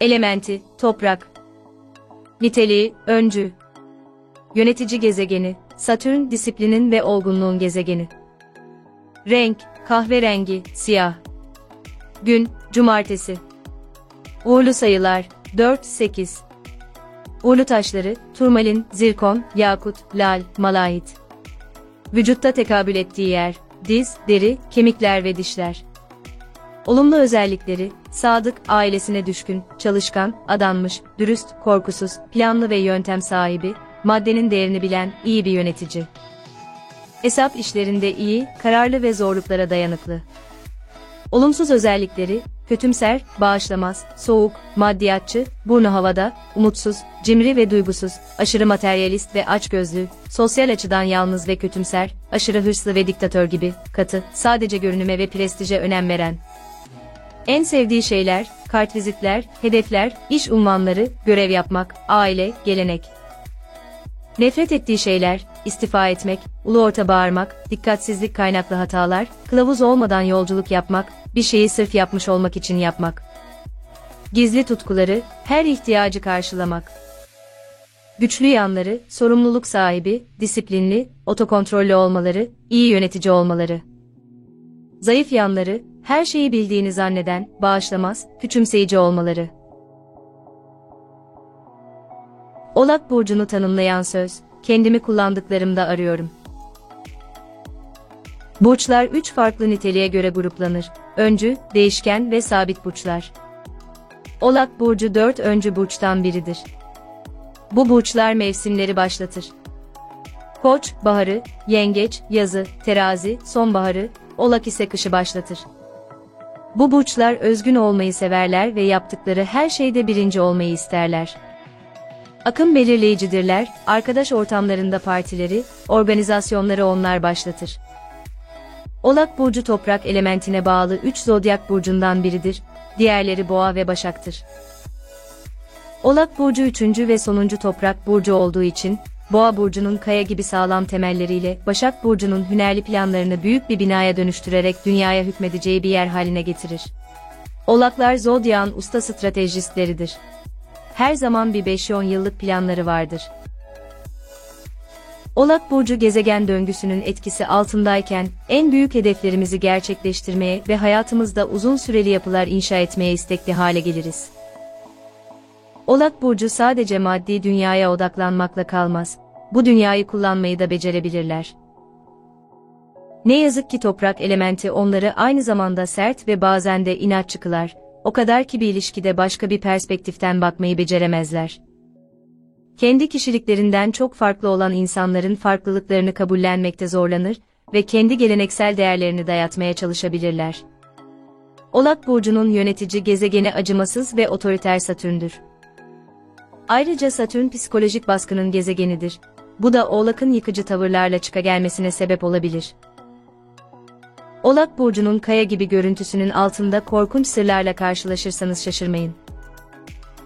Elementi, toprak. Niteliği, öncü. Yönetici gezegeni, Satürn disiplinin ve olgunluğun gezegeni. Renk, kahverengi, siyah. Gün, cumartesi. Uğurlu sayılar, 4, 8. Uğurlu taşları, turmalin, zirkon, yakut, lal, malahit. Vücutta tekabül ettiği yer, diz, deri, kemikler ve dişler. Olumlu özellikleri, sadık, ailesine düşkün, çalışkan, adanmış, dürüst, korkusuz, planlı ve yöntem sahibi, maddenin değerini bilen, iyi bir yönetici. Hesap işlerinde iyi, kararlı ve zorluklara dayanıklı. Olumsuz özellikleri, kötümser, bağışlamaz, soğuk, maddiyatçı, burnu havada, umutsuz, cimri ve duygusuz, aşırı materyalist ve açgözlü, sosyal açıdan yalnız ve kötümser, aşırı hırslı ve diktatör gibi, katı, sadece görünüme ve prestije önem veren. En sevdiği şeyler, kartvizitler, hedefler, iş unvanları, görev yapmak, aile, gelenek. Nefret ettiği şeyler, istifa etmek, ulu orta bağırmak, dikkatsizlik kaynaklı hatalar, kılavuz olmadan yolculuk yapmak, bir şeyi sırf yapmış olmak için yapmak. Gizli tutkuları, her ihtiyacı karşılamak. Güçlü yanları, sorumluluk sahibi, disiplinli, otokontrollü olmaları, iyi yönetici olmaları. Zayıf yanları, her şeyi bildiğini zanneden, bağışlamaz, küçümseyici olmaları. Oğlak burcunu tanımlayan söz, kendimi kullandıklarımda arıyorum. Burçlar 3 farklı niteliğe göre gruplanır. Öncü, değişken ve sabit burçlar. Oğlak burcu 4 öncü burçtan biridir. Bu burçlar mevsimleri başlatır. Koç, baharı, yengeç, yazı, terazi, sonbaharı, Oğlak ise kışı başlatır. Bu burçlar özgün olmayı severler ve yaptıkları her şeyde birinci olmayı isterler. Akım belirleyicidirler, arkadaş ortamlarında partileri, organizasyonları onlar başlatır. Oğlak burcu toprak elementine bağlı 3 zodyak burcundan biridir, diğerleri Boğa ve Başak'tır. Oğlak burcu 3. ve sonuncu toprak burcu olduğu için, Boğa burcunun kaya gibi sağlam temelleriyle Başak burcunun hünerli planlarını büyük bir binaya dönüştürerek dünyaya hükmedeceği bir yer haline getirir. Oğlaklar zodyağın usta stratejistleridir. Her zaman bir 5-10 yıllık planları vardır. Oğlak burcu gezegen döngüsünün etkisi altındayken en büyük hedeflerimizi gerçekleştirmeye ve hayatımızda uzun süreli yapılar inşa etmeye istekli hale geliriz. Oğlak burcu sadece maddi dünyaya odaklanmakla kalmaz, bu dünyayı kullanmayı da becerebilirler. Ne yazık ki toprak elementi onları aynı zamanda sert ve bazen de inatçı kılar, o kadar ki bir ilişkide başka bir perspektiften bakmayı beceremezler. Kendi kişiliklerinden çok farklı olan insanların farklılıklarını kabullenmekte zorlanır ve kendi geleneksel değerlerini dayatmaya çalışabilirler. Oğlak burcunun yönetici gezegeni acımasız ve otoriter Satürn'dür. Ayrıca Satürn psikolojik baskının gezegenidir. Bu da Oğlak'ın yıkıcı tavırlarla çıkagelmesine sebep olabilir. Oğlak burcunun kaya gibi görüntüsünün altında korkunç sırlarla karşılaşırsanız şaşırmayın.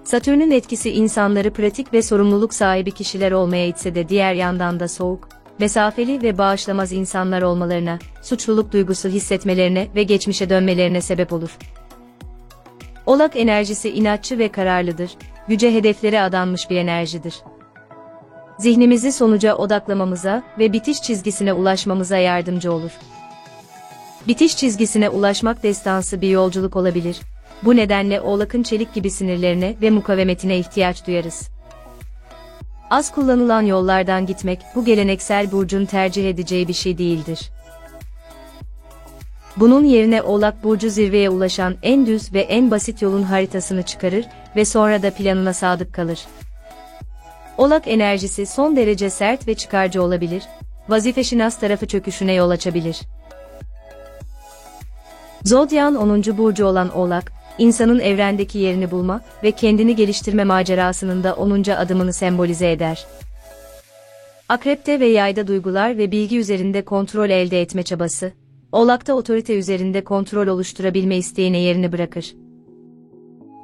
Satürn'ün etkisi insanları pratik ve sorumluluk sahibi kişiler olmaya itse de diğer yandan da soğuk, mesafeli ve bağışlamaz insanlar olmalarına, suçluluk duygusu hissetmelerine ve geçmişe dönmelerine sebep olur. Oğlak enerjisi inatçı ve kararlıdır, yüce hedeflere adanmış bir enerjidir. Zihnimizi sonuca odaklamamıza ve bitiş çizgisine ulaşmamıza yardımcı olur. Bitiş çizgisine ulaşmak destansı bir yolculuk olabilir. Bu nedenle Oğlak'ın çelik gibi sinirlerine ve mukavemetine ihtiyaç duyarız. Az kullanılan yollardan gitmek, bu geleneksel burcun tercih edeceği bir şey değildir. Bunun yerine Oğlak burcu zirveye ulaşan en düz ve en basit yolun haritasını çıkarır ve sonra da planına sadık kalır. Oğlak enerjisi son derece sert ve çıkarcı olabilir, vazifeşinas tarafı çöküşüne yol açabilir. Zodyağın 10. burcu olan Oğlak, insanın evrendeki yerini bulma ve kendini geliştirme macerasının da 10. adımını sembolize eder. Akrep'te ve Yay'da duygular ve bilgi üzerinde kontrol elde etme çabası, Oğlak'ta otorite üzerinde kontrol oluşturabilme isteğine yerini bırakır.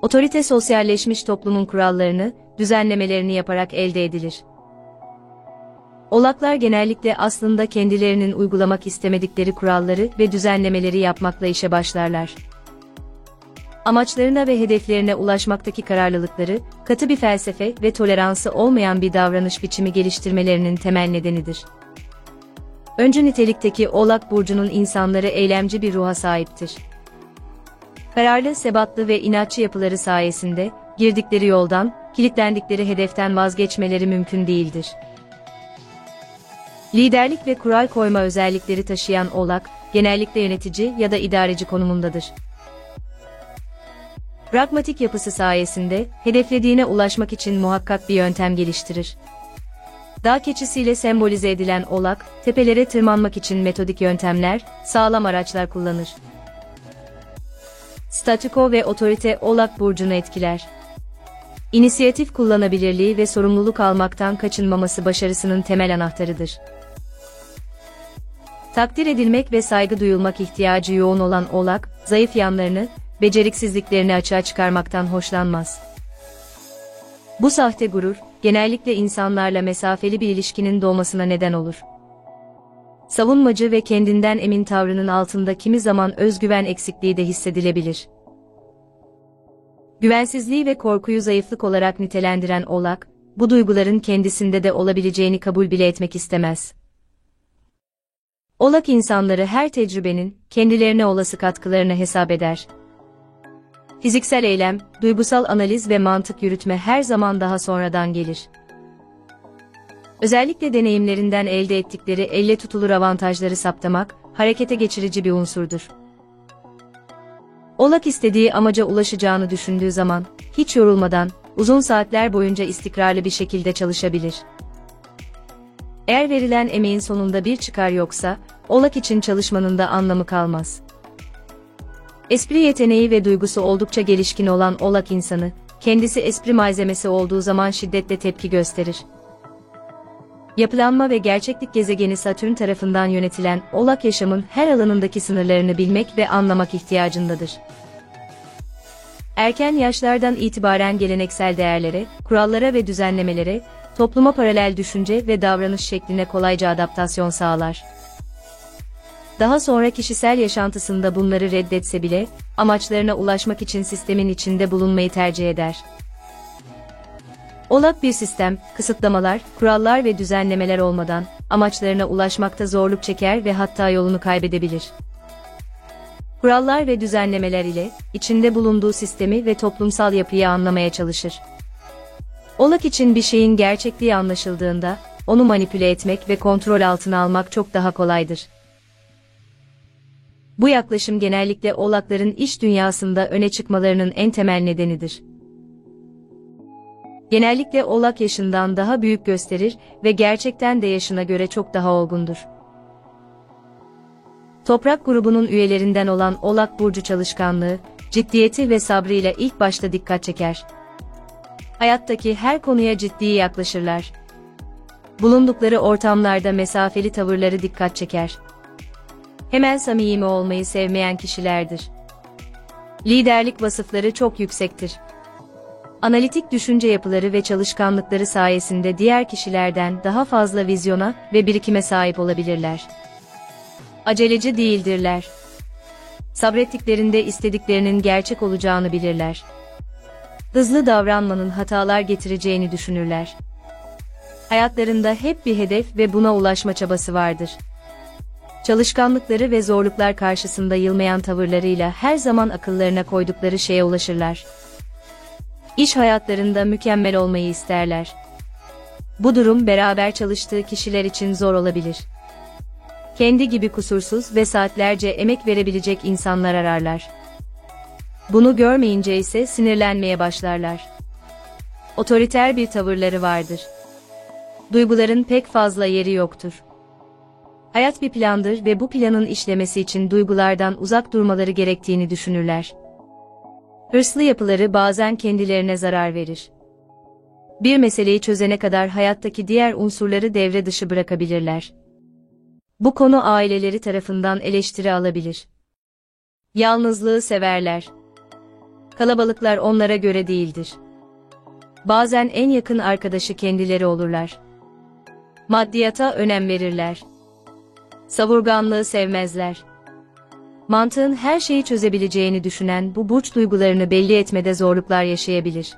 Otorite sosyalleşmiş toplumun kurallarını, düzenlemelerini yaparak elde edilir. Oğlaklar genellikle aslında kendilerinin uygulamak istemedikleri kuralları ve düzenlemeleri yapmakla işe başlarlar. Amaçlarına ve hedeflerine ulaşmaktaki kararlılıkları, katı bir felsefe ve toleransı olmayan bir davranış biçimi geliştirmelerinin temel nedenidir. Öncü nitelikteki Oğlak Burcu'nun insanları eylemci bir ruha sahiptir. Kararlı, sebatlı ve inatçı yapıları sayesinde, girdikleri yoldan, kilitlendikleri hedeften vazgeçmeleri mümkün değildir. Liderlik ve kural koyma özellikleri taşıyan Oğlak, genellikle yönetici ya da idareci konumundadır. Pragmatik yapısı sayesinde, hedeflediğine ulaşmak için muhakkak bir yöntem geliştirir. Dağ keçisiyle sembolize edilen Oğlak, tepelere tırmanmak için metodik yöntemler, sağlam araçlar kullanır. Statüko ve otorite Oğlak Burcu'nu etkiler. İnisiyatif kullanabilirliği ve sorumluluk almaktan kaçınmaması başarısının temel anahtarıdır. Takdir edilmek ve saygı duyulmak ihtiyacı yoğun olan Oğlak, zayıf yanlarını, beceriksizliklerini açığa çıkarmaktan hoşlanmaz. Bu sahte gurur, genellikle insanlarla mesafeli bir ilişkinin doğmasına neden olur. Savunmacı ve kendinden emin tavrının altında kimi zaman özgüven eksikliği de hissedilebilir. Güvensizliği ve korkuyu zayıflık olarak nitelendiren Oğlak, bu duyguların kendisinde de olabileceğini kabul bile etmek istemez. Oğlak insanları her tecrübenin, kendilerine olası katkılarını hesap eder. Fiziksel eylem, duygusal analiz ve mantık yürütme her zaman daha sonradan gelir. Özellikle deneyimlerinden elde ettikleri elle tutulur avantajları saptamak, harekete geçirici bir unsurdur. Oğlak istediği amaca ulaşacağını düşündüğü zaman, hiç yorulmadan, uzun saatler boyunca istikrarlı bir şekilde çalışabilir. Eğer verilen emeğin sonunda bir çıkar yoksa, Oğlak için çalışmanın da anlamı kalmaz. Espri yeteneği ve duygusu oldukça gelişkin olan Oğlak insanı, kendisi espri malzemesi olduğu zaman şiddetle tepki gösterir. Yapılanma ve gerçeklik gezegeni Satürn tarafından yönetilen Oğlak yaşamın her alanındaki sınırlarını bilmek ve anlamak ihtiyacındadır. Erken yaşlardan itibaren geleneksel değerlere, kurallara ve düzenlemelere, topluma paralel düşünce ve davranış şekline kolayca adaptasyon sağlar. Daha sonra kişisel yaşantısında bunları reddetse bile, amaçlarına ulaşmak için sistemin içinde bulunmayı tercih eder. Oğlak bir sistem, kısıtlamalar, kurallar ve düzenlemeler olmadan, amaçlarına ulaşmakta zorluk çeker ve hatta yolunu kaybedebilir. Kurallar ve düzenlemeler ile, içinde bulunduğu sistemi ve toplumsal yapıyı anlamaya çalışır. Oğlak için bir şeyin gerçekliği anlaşıldığında, onu manipüle etmek ve kontrol altına almak çok daha kolaydır. Bu yaklaşım genellikle Oğlakların iş dünyasında öne çıkmalarının en temel nedenidir. Genellikle Oğlak yaşından daha büyük gösterir ve gerçekten de yaşına göre çok daha olgundur. Toprak grubunun üyelerinden olan Oğlak Burcu çalışkanlığı, ciddiyeti ve sabrıyla ilk başta dikkat çeker. Hayattaki her konuya ciddi yaklaşırlar. Bulundukları ortamlarda mesafeli tavırları dikkat çeker. Hemen samimi olmayı sevmeyen kişilerdir. Liderlik vasıfları çok yüksektir. Analitik düşünce yapıları ve çalışkanlıkları sayesinde diğer kişilerden daha fazla vizyona ve birikime sahip olabilirler. Aceleci değildirler. Sabrettiklerinde istediklerinin gerçek olacağını bilirler. Hızlı davranmanın hatalar getireceğini düşünürler. Hayatlarında hep bir hedef ve buna ulaşma çabası vardır. Çalışkanlıkları ve zorluklar karşısında yılmayan tavırlarıyla her zaman akıllarına koydukları şeye ulaşırlar. İş hayatlarında mükemmel olmayı isterler. Bu durum beraber çalıştığı kişiler için zor olabilir. Kendi gibi kusursuz ve saatlerce emek verebilecek insanlar ararlar. Bunu görmeyince ise sinirlenmeye başlarlar. Otoriter bir tavırları vardır. Duyguların pek fazla yeri yoktur. Hayat bir plandır ve bu planın işlemesi için duygulardan uzak durmaları gerektiğini düşünürler. Hırslı yapıları bazen kendilerine zarar verir. Bir meseleyi çözene kadar hayattaki diğer unsurları devre dışı bırakabilirler. Bu konu aileleri tarafından eleştiri alabilir. Yalnızlığı severler. Kalabalıklar onlara göre değildir. Bazen en yakın arkadaşı kendileri olurlar. Maddiyata önem verirler. Savurganlığı sevmezler. Mantığın her şeyi çözebileceğini düşünen bu burç duygularını belli etmede zorluklar yaşayabilir.